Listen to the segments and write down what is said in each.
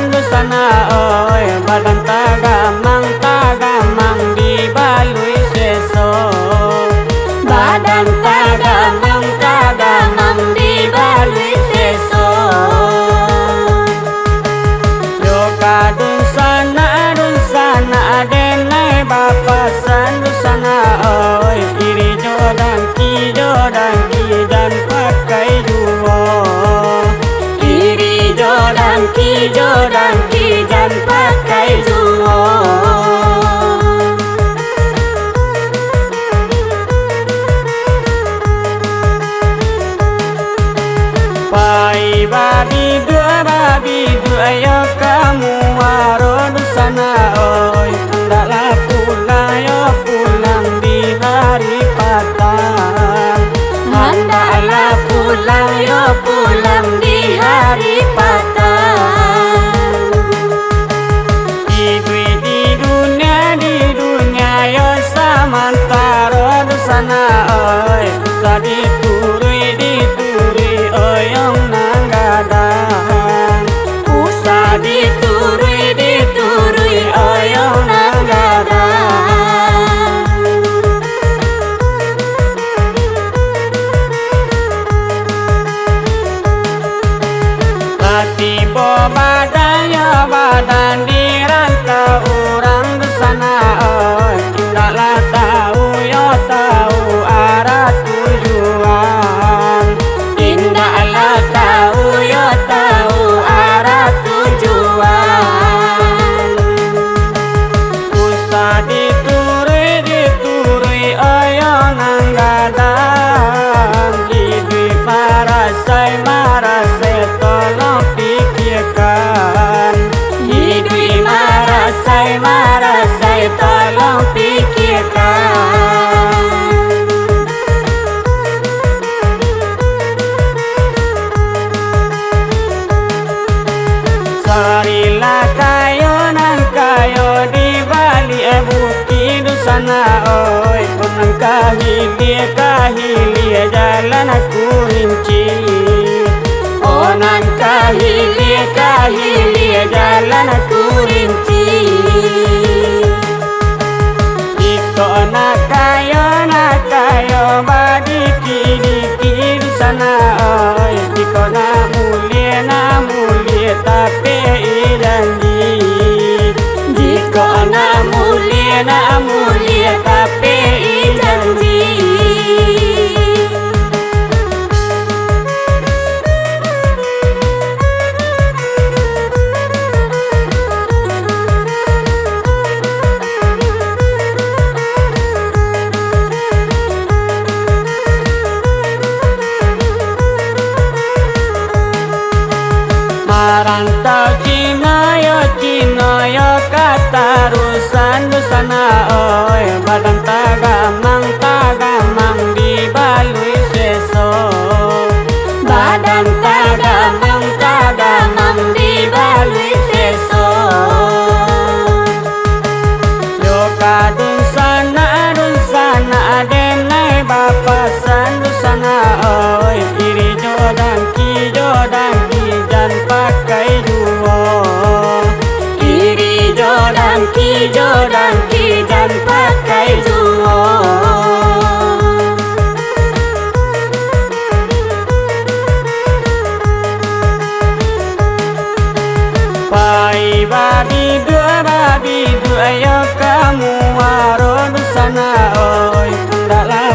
sana oi badan tagamang di balui seso badan tagamang di balui seso yo kadun sana adenai bapa sandu sana oi kiri jodan ki dan pakai duo kiri jodan ki dan pakai duo pai babi dua yo kamu warodu sana oi hendaklah pulang di hari patang hendaklah pulang di hari patang di dunia yo samantara du sana oi usah dituri oyong nanggadang usah dituri oyong nanggadang tiba badan di rantau orang di sana oi tidaklah tahu arah tujuan tidaklah tahu arah tujuan usah dituri oyong nanggadang hidup marasai tolong pikirkan hidup marasai tolong pikirkan sarilah kayo di bali bukti du sana oi kunang kahilia jalan aku rinci onan kahilia jalan aku rinci iko nak kayo badi kiri sana oi iko na mulia tapi janji jika na mulia tapi janji marantau Cino yo katarusan du sana oi badan tagamang di balui seso badan tagamang di balui seso yo kadun sana adenai bapa sandu sana oi kiri jodan ki dan pakai duo kiri jodan ki dan pakai duo pai babi dua yo kamu warodu sana oi hendaklah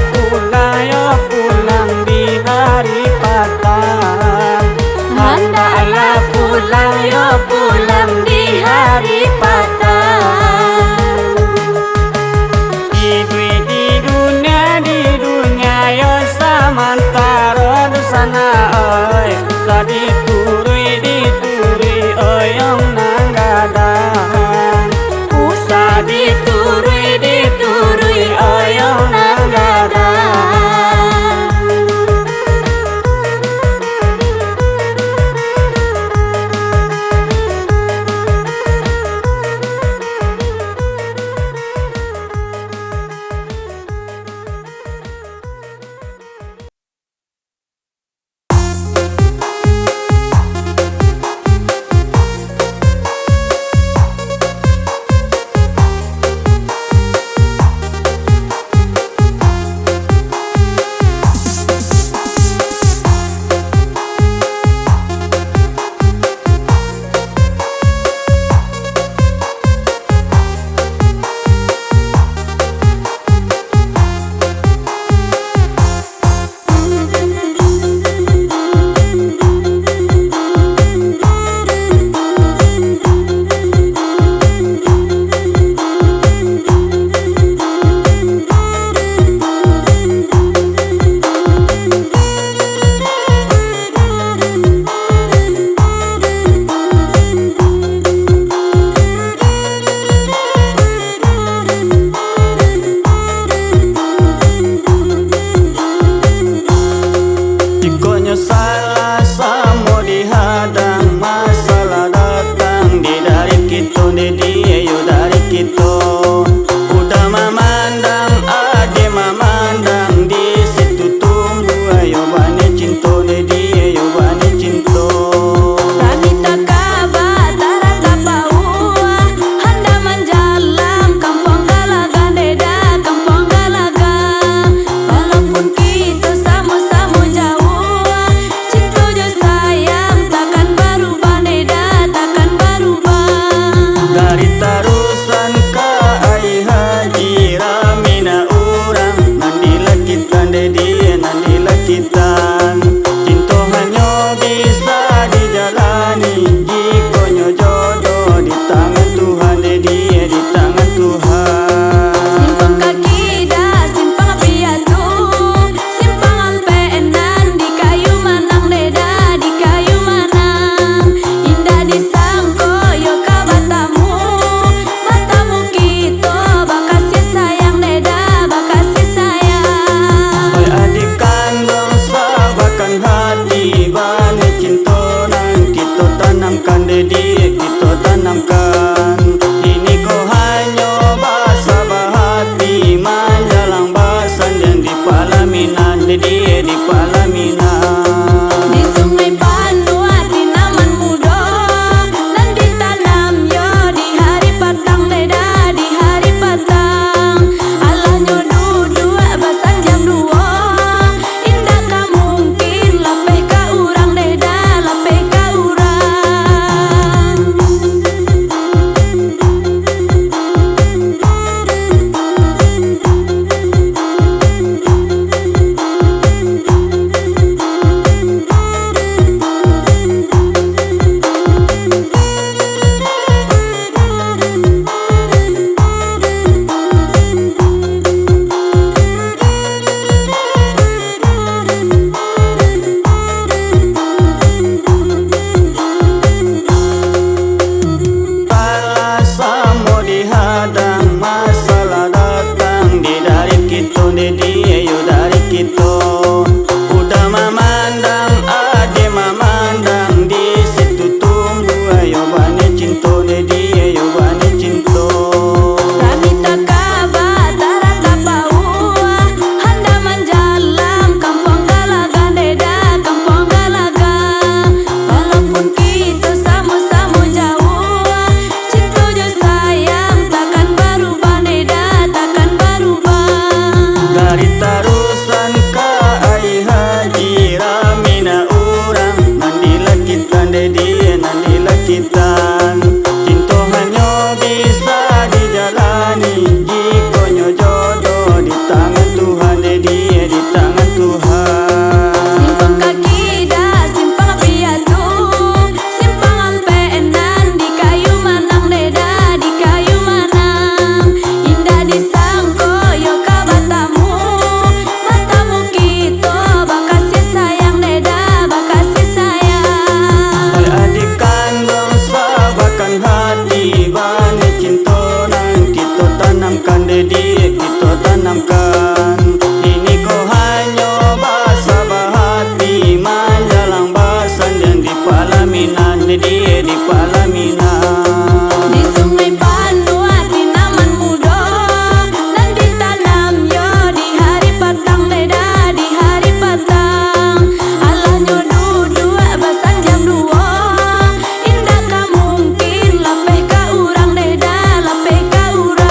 pulang di hari patang hendaklah pulang di hari patang di dunia yo samantara du sana oi usah dituri oyong nanggadang usah dituri oyong jalani. Jikonyo jodoh di tangan Tuhan, dia di tangan Tuhan. Simpang kaki dah, simpang piatu, simpang ampe enan di kayu manang deda, di kayu manang. Indah disangko yo ka batamu, batamu kito bakasih sayang deda, bakasih sayang. Oi adik kandung sabakan hati, bane cinta nang kita tanamkan dedi, kita tanamkan. Ini kau hanya bahasa bahati, menjalang bahasan dan di palaminan dedi, di palaminan. Di sungai Pandu hati naman mudo, dan ditanam yo di hari patang deda, di hari patang. Alahnya duduk basan jam 2, indah ka mungkin lapeh ka urang deda, lapeh ka urang. Sama dihadang masalah datang di dari kita dedi, ayo dari kita. Udah memandang ade memandang di situ tumbuh, ayo bani cinta dedi, ayo bani cinta. Kami tak kabar tarata paua, handa menjalang kampung Galaga deda, kampung Galaga. Walaupun kita sama-sama jauh, cinta jo sayang takkan berubah deda, takkan berubah. Dari tarusan ka ai haji ramina urang, nandilah kita dedi, nandilah kita. Cinta hanya bisa dijalani, jikonyo jodoh di tangan Tuhan dedi, di tangan Tuhan. Simpang kaki dah, simpang piatu, simpang ampe enan di kayu manang deda, di kayu manang. Indah disangko yo ka batamu, batamu kito bakasih sayang deda, bakasih sayang. Oi adik kandung sabakan hati, bane cinta nang kita tanamkan dedi, kita tanamkan. Ini kau hanya bahasa bahati, menjalang bahasan dan di palaminan dedi, di palaminan. Di sungai Pandu hati naman mudo, dan ditanam yo di hari patang deda, di hari patang. Alahnya duduk basan jam 2, indah ka mungkin lapeh ka urang deda, lapeh ka urang.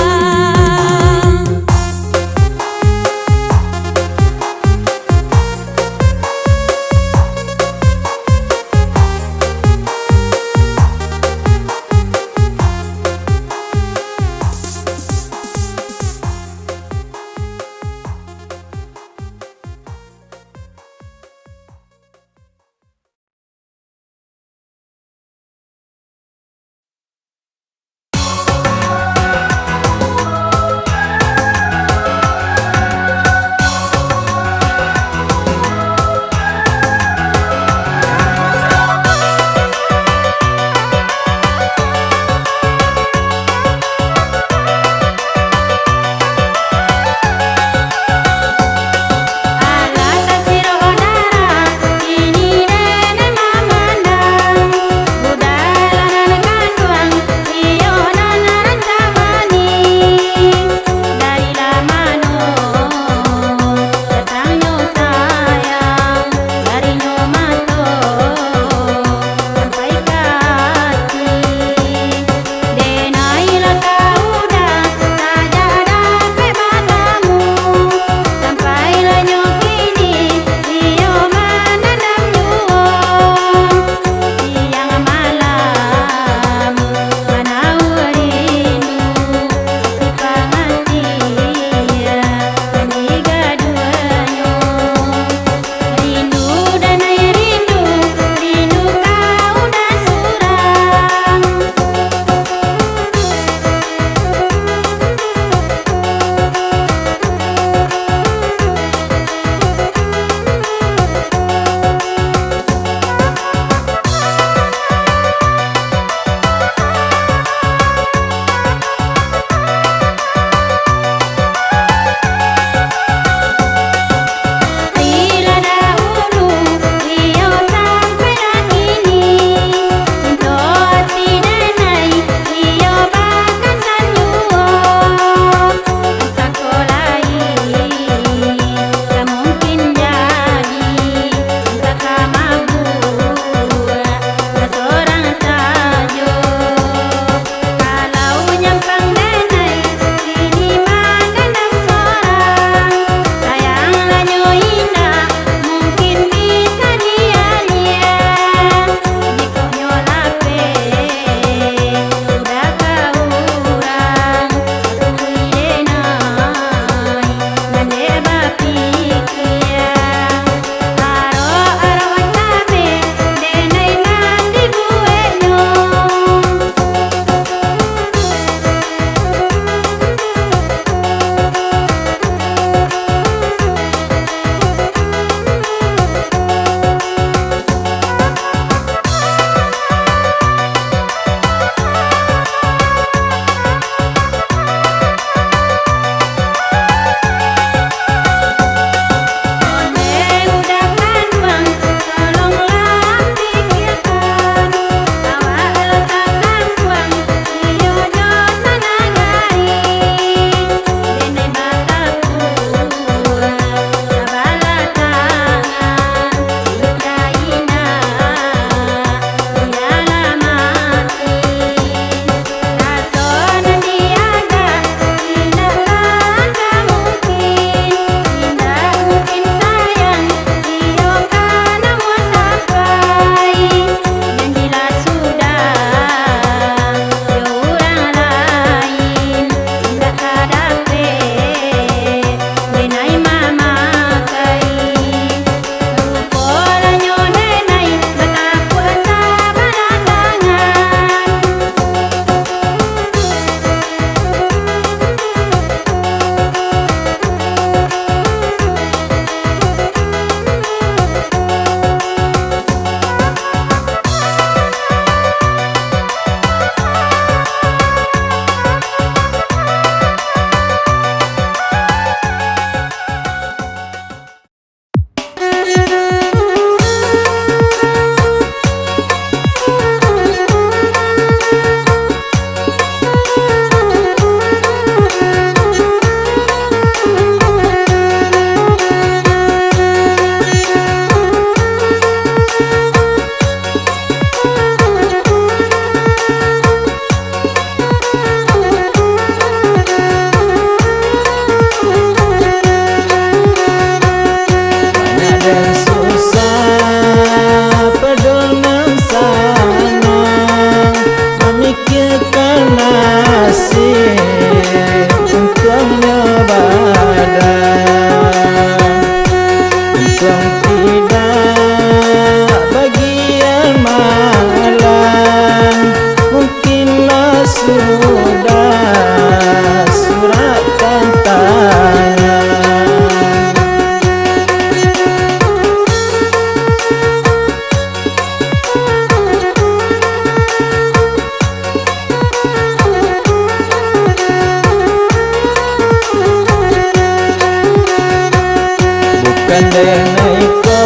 Gandeng ko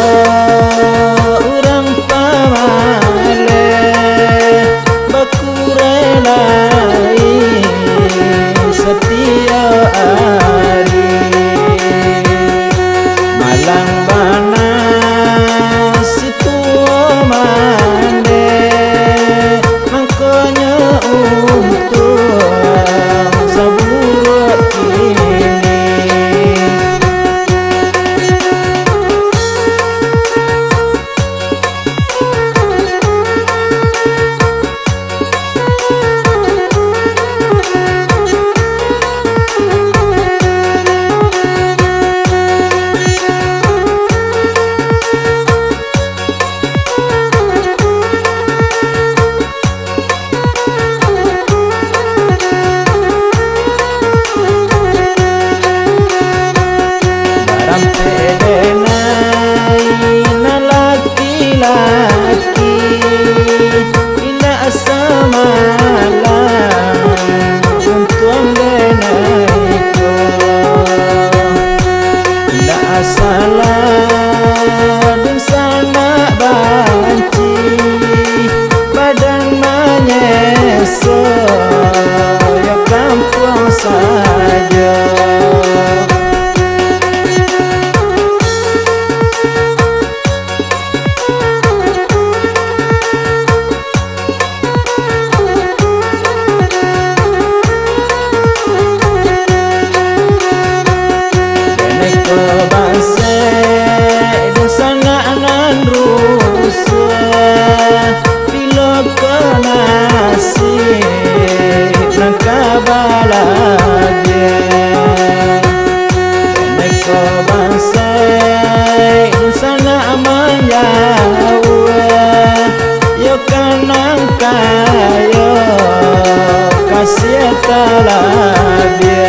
urang pamale bakurelai setia ari malang bana situ mane mangkonya untuk sabur kini. Salah sana banci badan menyesal ya kampung saja. Kasih telah dia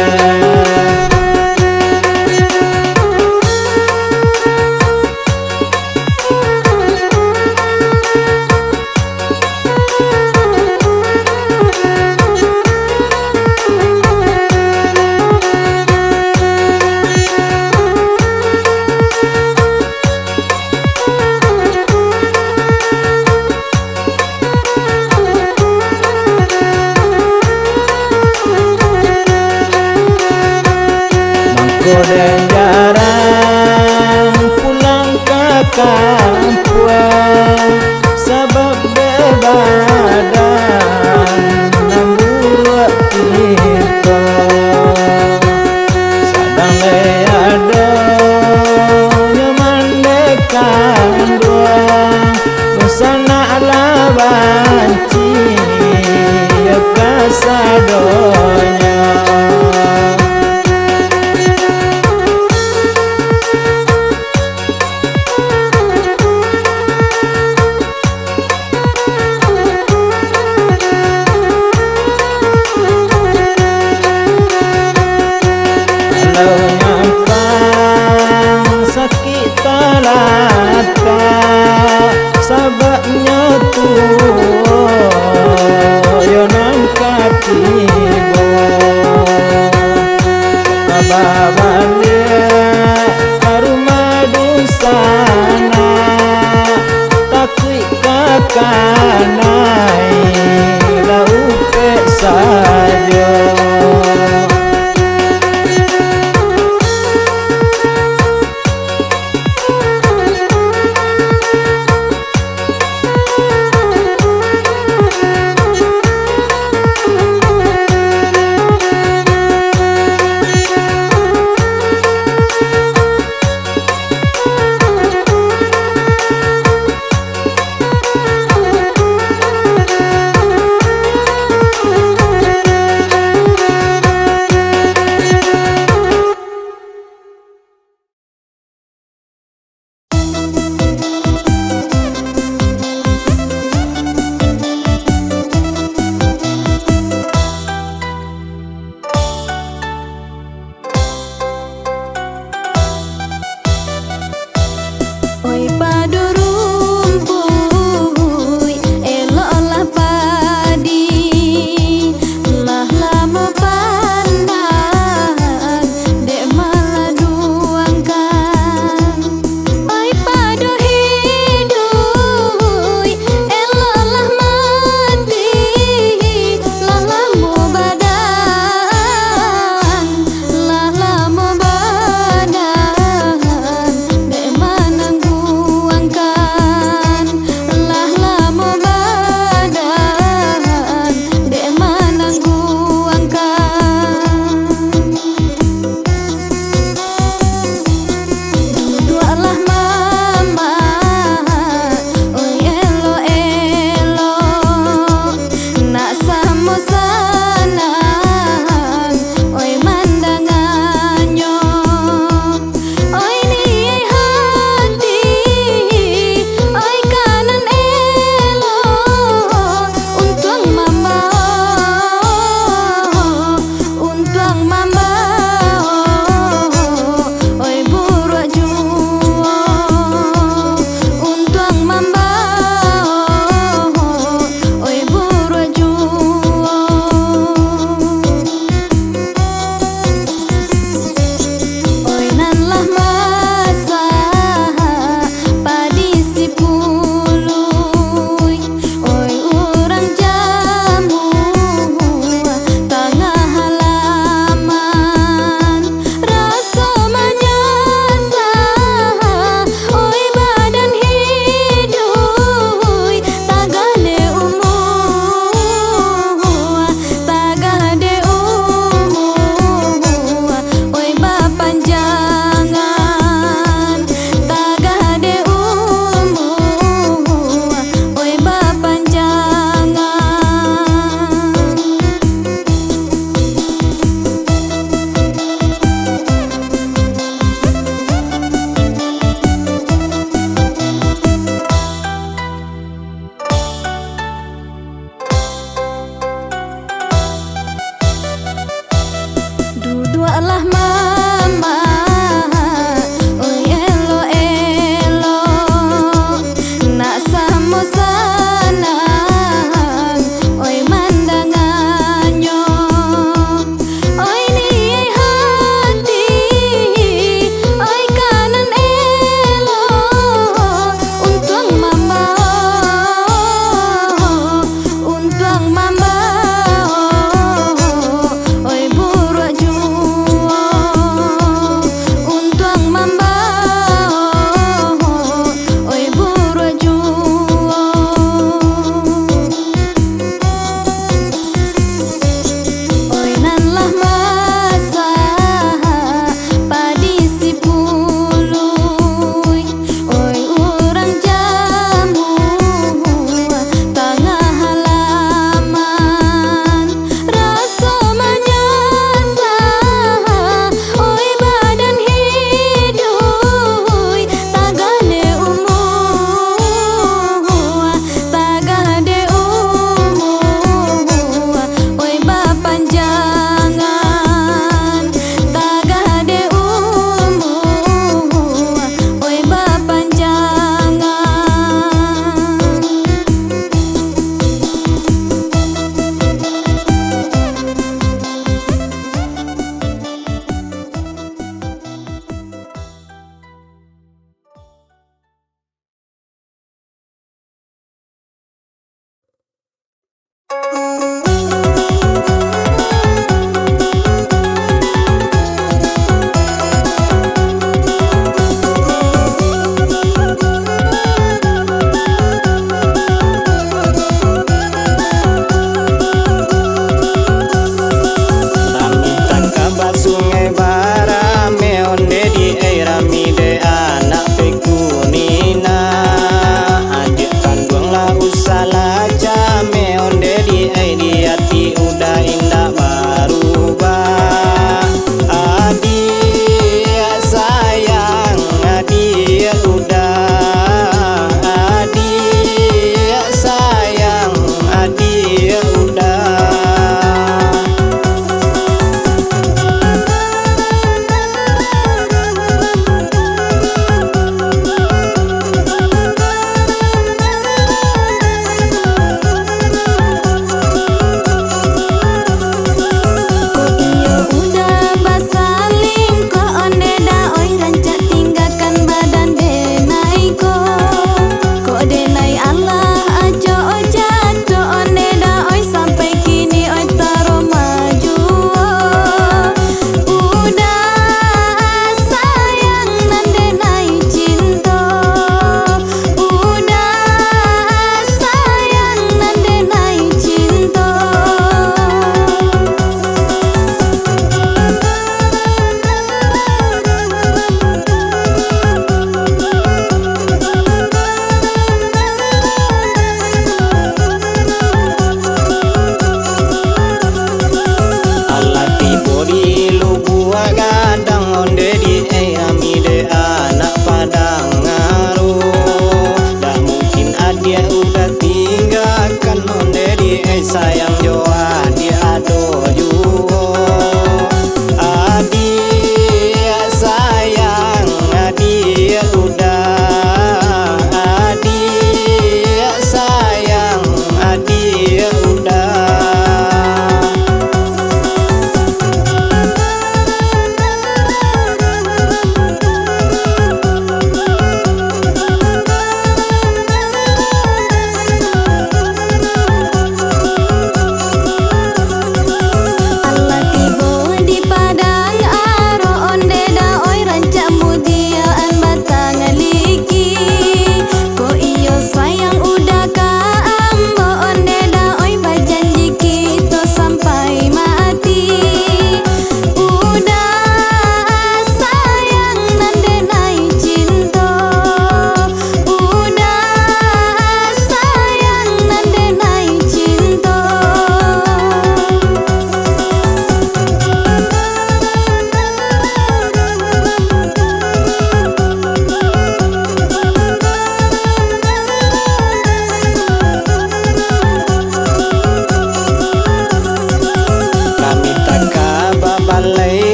dan jarang pulang ke kampung sebab bebadan nambur kita sadang ada nyaman dekan dua busana ala banci ya kasadonya.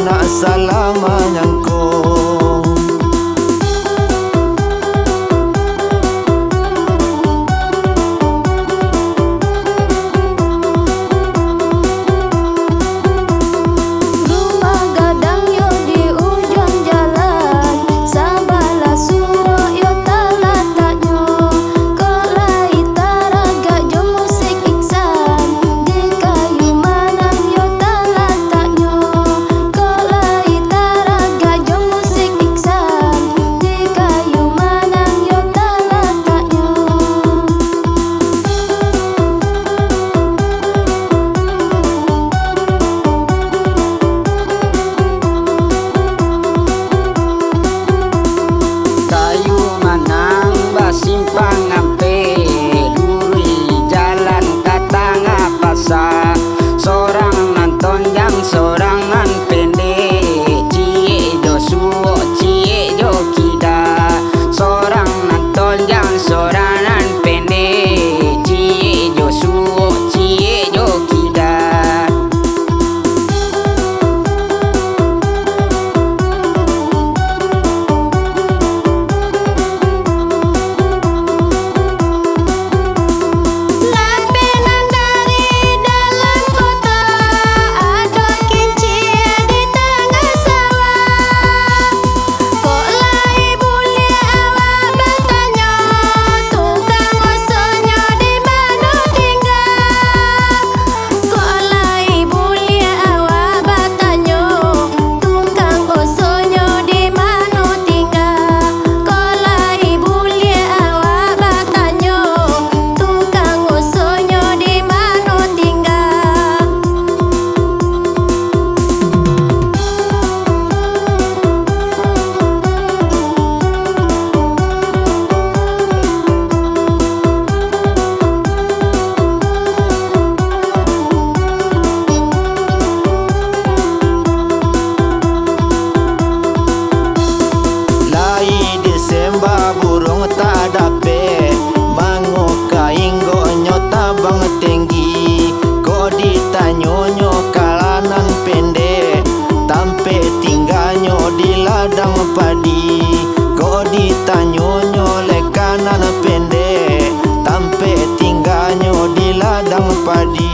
nak selamanya ko. Rumah gadang yo di ujung jalan, sabalah suwo yo talataknyo. Kolai taraga jo musik iksan, di kayu manang yo talataknyo. Kolai taraga jo musik iksan, di kayu manang yo talataknyo. Kayu manang basimpang ampe, duri jalan katanga pasa. Sorang nonton jang sorangan pendek, cie jo suwo cie jo kida. Sorang nonton jang sorangan pendek, cie jo suwo cie jo kida. Lampiran dari dalam kota, ada kincir di tengah sawah. Kok lai bulia awak bertanya, tukang osonyo di mana tinggal? Kok lai bulia awak bertanya, tukang osonyo di mana tinggal? Kok lai bulia awak bertanya, tukang osonyo di mana tinggal? Lai Desember burung tak dape, mangu kainggo nyota bang tinggi. Ko ditanyonyo kalanan pendek, tampe tinggalnya di ladang padi. Ko ditanyonyo lekanan pendek, tampe tinggalnya di ladang padi.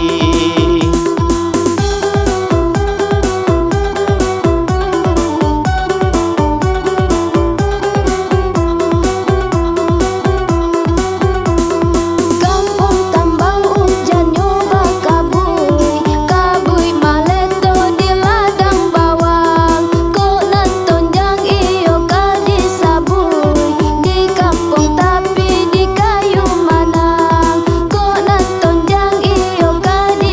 Kampung tambang hujan nyoba kabui, kabui maleto di ladang bawang. Kok nonton jang iyo kadi sabui, di kampung tapi di kayu manang. Kok nonton jang iyo kadi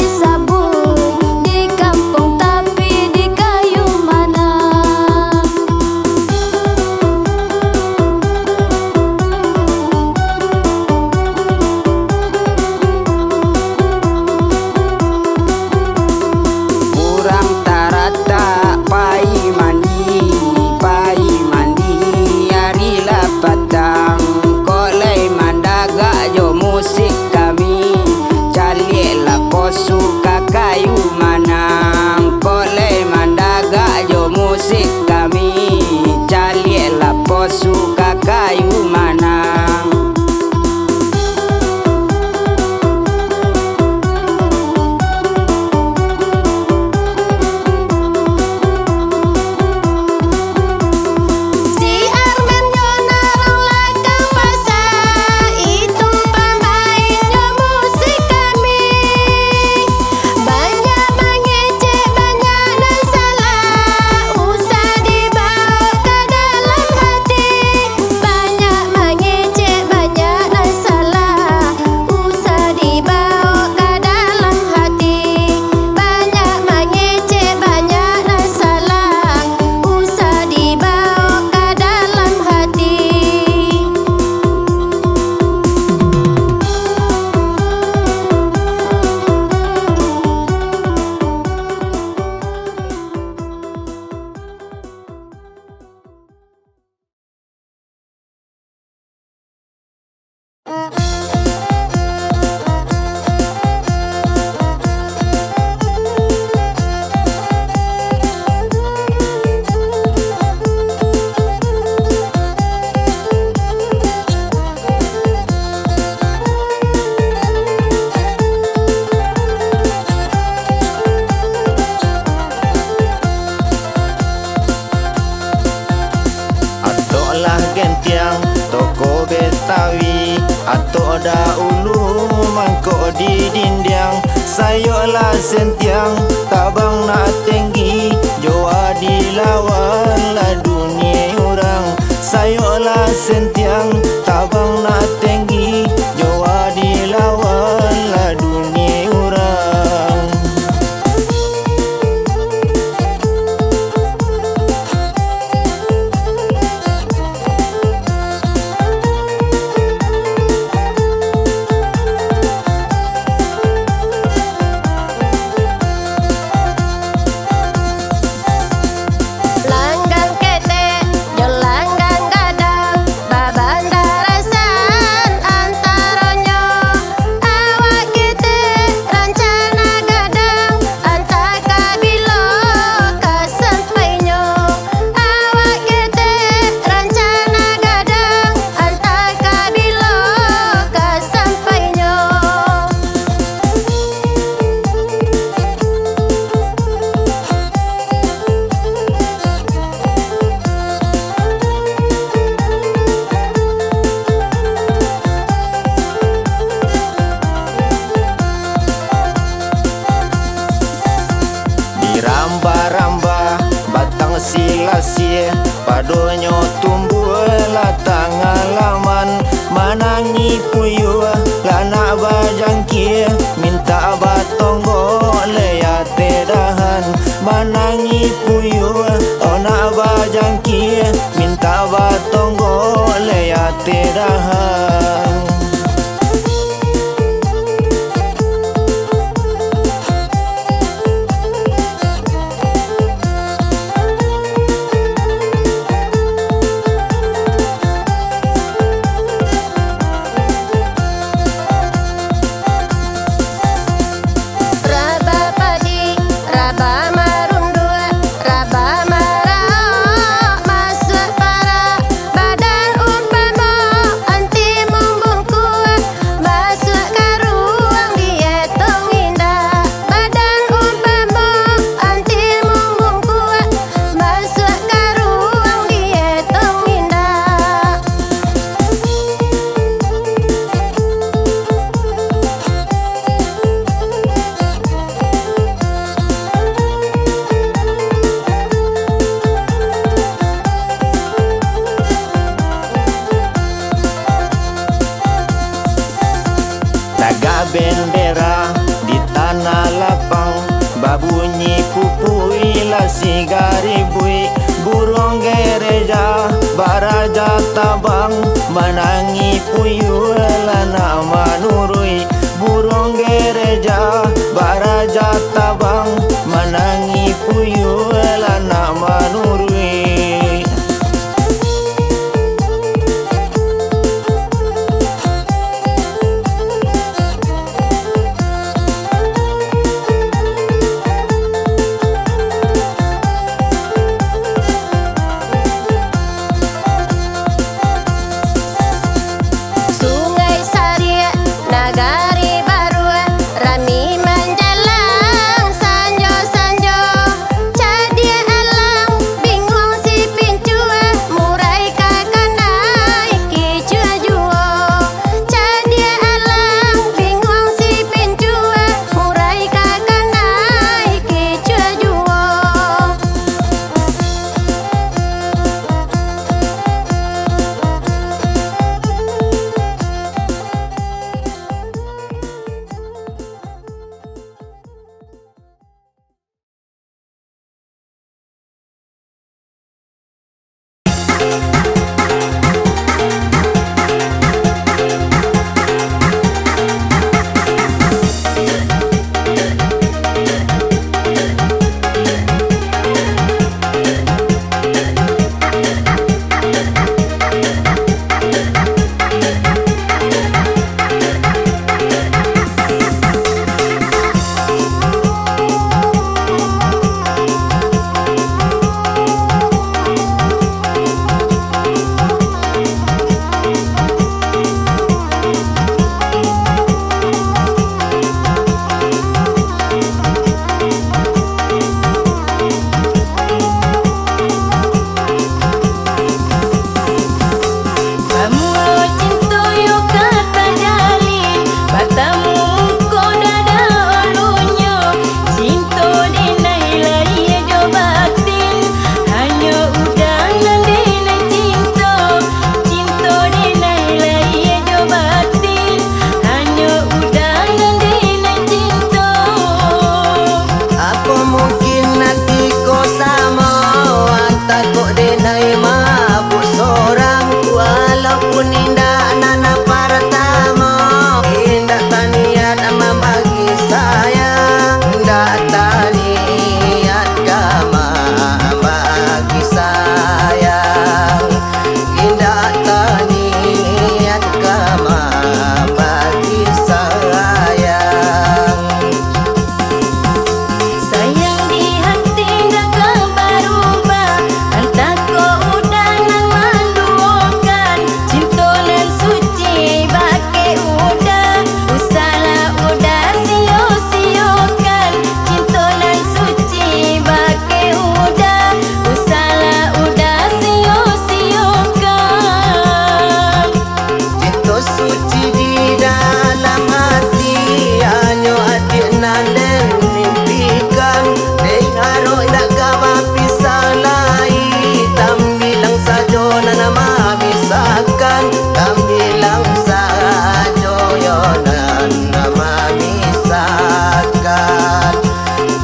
Sayolah gentiang toko Betawi atau dahulu mangkok di dindiang. Sayolah sentiang tabang nak tinggi joa dilawan lah dunia orang. Sayolah sentiang tabang nak tinggi joa dilawan lah dunia orang. Langgang kete, jo langgang gadang, babandarasan antaronyo. Awak kete rancana gadang, anta kabilo kasampainyo. Awak kete rancana gadang, anta kabilo kasampainyo. Diramba-ramba batang silasie padonyo tumbuh latang alaman. Manangi puyuh lana bajangki minta batonggo leyate dahan. Manangi puyuh ona bajangki minta batonggo leyate dahan. Raba padi, raba marundu, raba marao, masuk para badan umpama anti membungku, masuk karuang dietong indah. Badan umpama anti membungku, masuk karuang dietong indah. Taga bendera di tanah lapang, babunyi pupui la sigaribui. Burung gereja baraja tabang, menangi puyuh lana manurui. Burung gereja baraja tabang, menangi puyuh lana manurui. Sungai Saria, Nagari Baru, Rami Manjalang, Sanjo duduk denai mabuk sorang, walaupun indah nana pertama. Indah taniat membagi sayang, indah taniat kama bagi sayang, indah taniat kama bagi sayang. Sayang di hati dah kau berubah, entah kau udah nan mandukan. Cinta nan suci bagai udah, usahlah udah sio-siokan. Cinta nan suci bagai udah, usahlah udah sio-siokan. Cinta suci di dalam hati, hanya adik nanden mimpikan. Dengarok tak kawa pisah lai, tam bilang sajo nana mamisakan, tam bilang sajo yo nana mamisakan,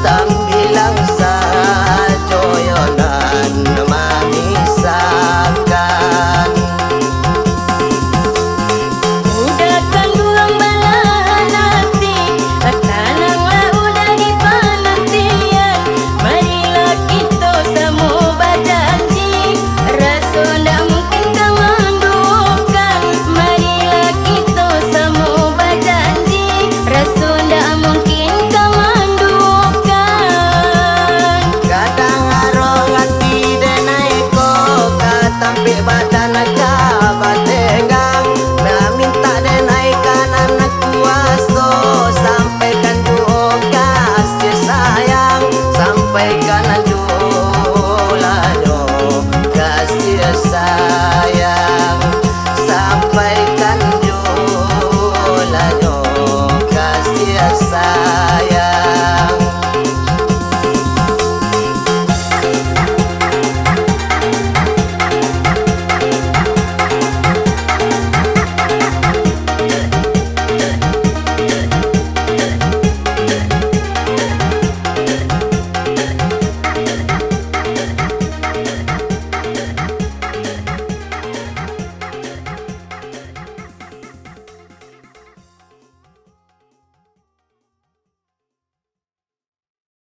tam bilang sajo yo nana mamisakan. Udah kan buang belahan hati, tananglah udah di penantian. Marilah kita semua berjanji, rasa ndak mungkin kau menduakan. Marilah kita semua berjanji, rasa ndak mungkin kau menduakan. Kadang arong hati denai ko, katampi badan kabat tenggang. Meminta denai kanan kuaso, sampaikan doa kasih sayang, sampaikan doa